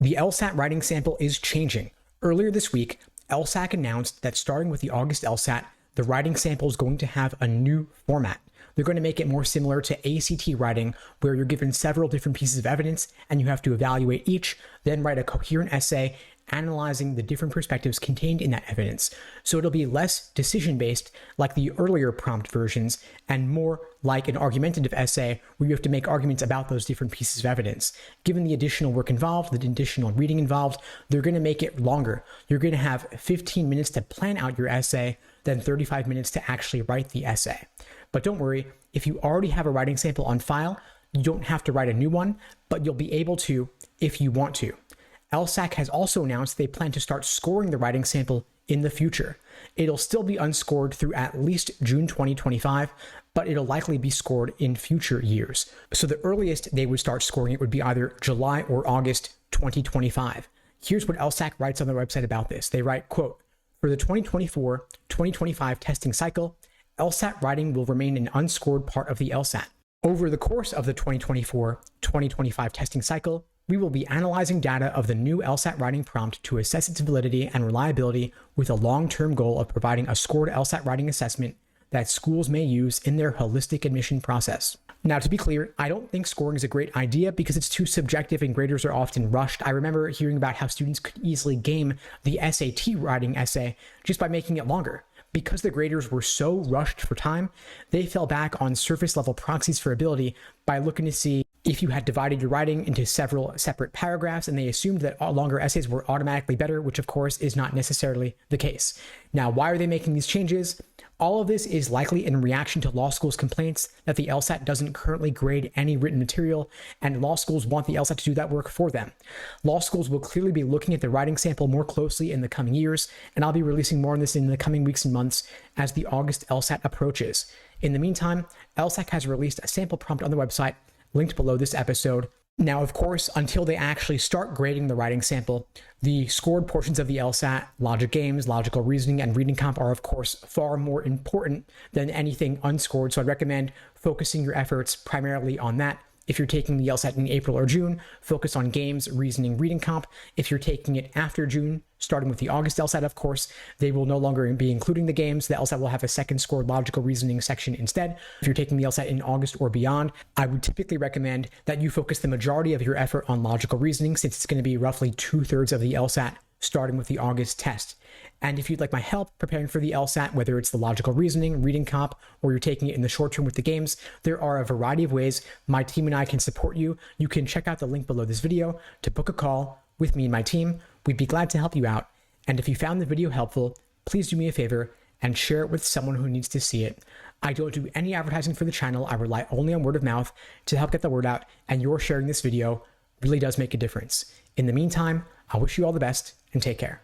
The LSAT writing sample is changing. Earlier this week, LSAC announced that starting with the August LSAT, the writing sample is going to have a new format. They're going to make it more similar to ACT writing, where you're given several different pieces of evidence and you have to evaluate each, then write a coherent essay analyzing the different perspectives contained in that evidence. So it'll be less decision-based like the earlier prompt versions and more like an argumentative essay where you have to make arguments about those different pieces of evidence. Given the additional work involved, the additional reading involved, they're going to make it longer. You're going to have 15 minutes to plan out your essay, then 35 minutes to actually write the essay. But don't worry, if you already have a writing sample on file, you don't have to write a new one, but you'll be able to if you want to. LSAC has also announced they plan to start scoring the writing sample in the future. It'll still be unscored through at least June 2025, but it'll likely be scored in future years. So the earliest they would start scoring it would be either July or August 2025. Here's what LSAC writes on their website about this. They write, quote, "For the 2024-2025 testing cycle, LSAT writing will remain an unscored part of the LSAT. Over the course of the 2024-2025 testing cycle, we will be analyzing data of the new LSAT writing prompt to assess its validity and reliability with a long-term goal of providing a scored LSAT writing assessment that schools may use in their holistic admission process." Now, to be clear, I don't think scoring is a great idea because it's too subjective and graders are often rushed. I remember hearing about how students could easily game the SAT writing essay just by making it longer. Because the graders were so rushed for time, they fell back on surface level proxies for ability by looking to see if you had divided your writing into several separate paragraphs, and they assumed that longer essays were automatically better, which of course is not necessarily the case. Now, why are they making these changes? All of this is likely in reaction to law schools' complaints that the LSAT doesn't currently grade any written material, and law schools want the LSAT to do that work for them. Law schools will clearly be looking at the writing sample more closely in the coming years, and I'll be releasing more on this in the coming weeks and months as the August LSAT approaches. In the meantime, LSAC has released a sample prompt on the website, linked below this episode. Now, of course, until they actually start grading the writing sample, the scored portions of the LSAT, logic games, logical reasoning, and reading comp are, of course, far more important than anything unscored. So I'd recommend focusing your efforts primarily on that. If you're taking the LSAT in April or June, focus on games, reasoning, reading comp. If you're taking it after June, starting with the August LSAT, of course, they will no longer be including the games. The LSAT will have a second scored logical reasoning section instead. If you're taking the LSAT in August or beyond, I would typically recommend that you focus the majority of your effort on logical reasoning, since it's going to be roughly 2/3 of the LSAT starting with the August test. And if you'd like my help preparing for the LSAT, whether it's the logical reasoning, reading comp, or you're taking it in the short term with the games, there are a variety of ways my team and I can support you. You can check out the link below this video to book a call with me and my team. We'd be glad to help you out. And if you found the video helpful, please do me a favor and share it with someone who needs to see it. I don't do any advertising for the channel. I rely only on word of mouth to help get the word out, and your sharing this video really does make a difference. In the meantime, I wish you all the best and take care.